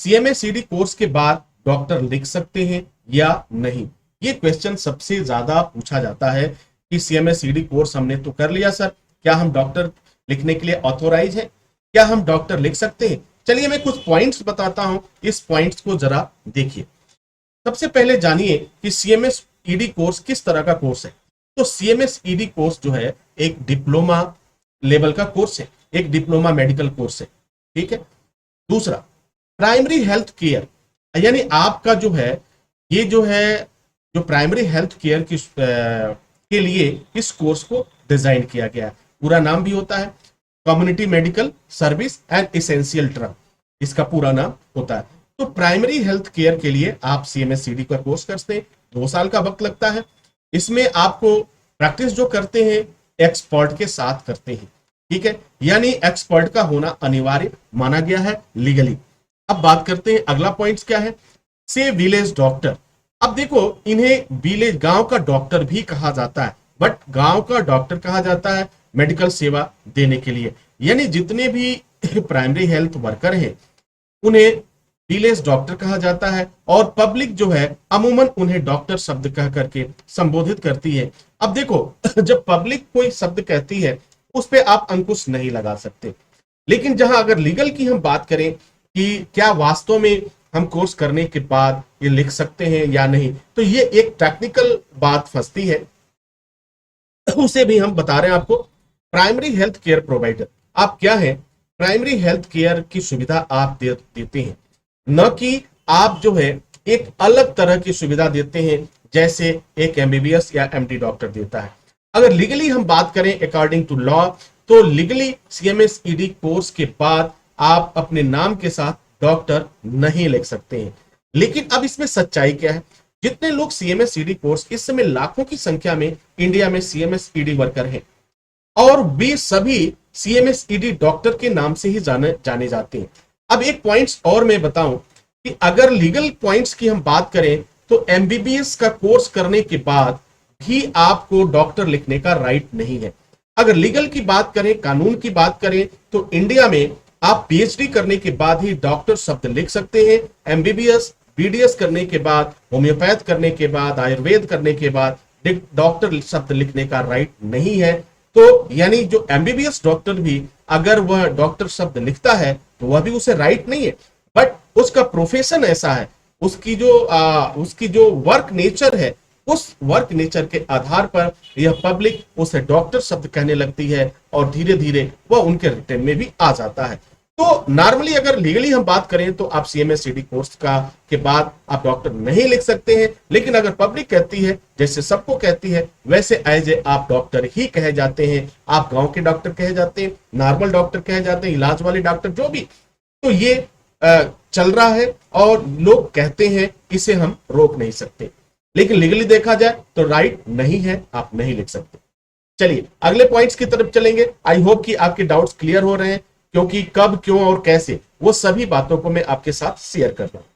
सीएमएसीडी course के बाद doctor लिख सकते हैं या नहीं? ये क्वेश्चन सबसे ज्यादा पूछा जाता है कि सीएमएसीडी कोर्स हमने तो कर लिया सर, क्या हम डॉक्टर लिखने के लिए ऑथोराइज है? क्या हम डॉक्टर लिख सकते हैं? चलिए मैं कुछ पॉइंट्स बताता हूं, इस पॉइंट्स को जरा देखिए। सबसे पहले जानिए कि सीएमएसईडी कोर्स किस तरह का कोर्स है। तो सीएमएसईडी कोर्स जो है एक डिप्लोमा लेवल का कोर्स है, एक डिप्लोमा मेडिकल कोर्स है, ठीक है। दूसरा, प्राइमरी हेल्थ केयर, यानी आपका जो है ये जो है जो प्राइमरी हेल्थ केयर के लिए इस कोर्स को डिजाइन किया गया है। पूरा नाम भी होता है community medical service and essential drug, इसका पूरा नाम होता है। तो प्राइमरी हेल्थ केयर के लिए आप सीएमएससीडी का कोर्स करते हैं, 2 साल का वक्त लगता है। इसमें आपको प्रैक्टिस जो करते हैं एक्सपर्ट के साथ करते हैं, ठीक है, यानी एक्सपर्ट का होना अनिवार्य माना गया है लीगली। अब बात करते हैं अगला पॉइंट क्या है, से विलेज डॉक्टर। अब देखो इन्हें विलेज गांव का डॉक्टर भी कहा जाता है, बट गांव का डॉक्टर कहा जाता है मेडिकल सेवा देने के लिए, यानी जितने भी प्राइमरी हेल्थ वर्कर हैं उन्हें विलेज डॉक्टर कहा जाता है और पब्लिक जो है अमूमन उन्हें डॉक्टर शब्द कह करके संबोधित करती है। अब देखो जब पब्लिक कोई शब्द कहती है उस पे आप अंकुश नहीं लगा सकते, लेकिन जहां अगर लीगल की हम बात करें कि क्या वास्तव में हम कोर्स करने के बाद ये लिख सकते हैं या नहीं, तो ये एक टेक्निकल बात फंसती है, उसे भी हम बता रहे हैं आपको। प्राइमरी हेल्थ केयर प्रोवाइडर आप क्या है, प्राइमरी हेल्थ केयर की सुविधा आप देते हैं, न कि आप जो है एक अलग तरह की सुविधा देते हैं जैसे एक एमबीबीएस या एमडी डॉक्टर देता है। अगर लीगली हम बात करें अकॉर्डिंग टू लॉ, तो लीगली सीएमएसईडी कोर्स के बाद आप अपने नाम के साथ डॉक्टर नहीं लिख सकते हैं। लेकिन अब इसमें सच्चाई क्या है, जितने लोग सीएमएसईडी कोर्स, इस समय लाखों की संख्या में इंडिया में सीएमएसईडी वर्कर हैं और वे सभी सीएमएसईडी डॉक्टर के नाम से ही जाने जाते हैं। अब एक पॉइंट्स और मैं बताऊं कि अगर लीगल पॉइंट्स की हम बात करें तो एमबीबीएस का कोर्स करने के बाद भी आपको डॉक्टर लिखने का राइट नहीं है। अगर लीगल की बात करें, कानून की बात करें, तो इंडिया में आप पीएचडी करने के बाद ही डॉक्टर शब्द लिख सकते हैं। एमबीबीएस बीडीएस करने के बाद, होम्योपैथ करने के बाद, आयुर्वेद करने के बाद डॉक्टर शब्द लिखने का राइट नहीं है। तो यानी जो एमबीबीएस डॉक्टर भी अगर वह डॉक्टर शब्द लिखता है तो वह भी उसे राइट नहीं है, बट उसका प्रोफेशन ऐसा है, उसकी जो वर्क नेचर है, उस वर्क नेचर के आधार पर यह पब्लिक उसे डॉक्टर शब्द कहने लगती है और धीरे धीरे वह उनके रिटर्न में भी आ जाता है। तो नॉर्मली अगर लीगली हम बात करें तो आप सीएमएसईडी कोर्स के बाद आप डॉक्टर नहीं लिख सकते हैं, लेकिन अगर पब्लिक कहती है, जैसे सबको कहती है, वैसे एज ए आप डॉक्टर ही कहे जाते हैं। आप गांव के डॉक्टर कहे जाते हैं, नॉर्मल डॉक्टर कहे जाते हैं, इलाज वाले डॉक्टर जो भी। तो ये चल रहा है और लोग कहते हैं, इसे हम रोक नहीं सकते, लेकिन लीगली देखा जाए तो राइट नहीं है, आप नहीं लिख सकते। चलिए अगले पॉइंट्स की तरफ चलेंगे। आई होप कि आपके डाउट्स क्लियर हो रहे हैं, क्योंकि कब, क्यों और कैसे, वो सभी बातों को मैं आपके साथ शेयर कर रहा हूं।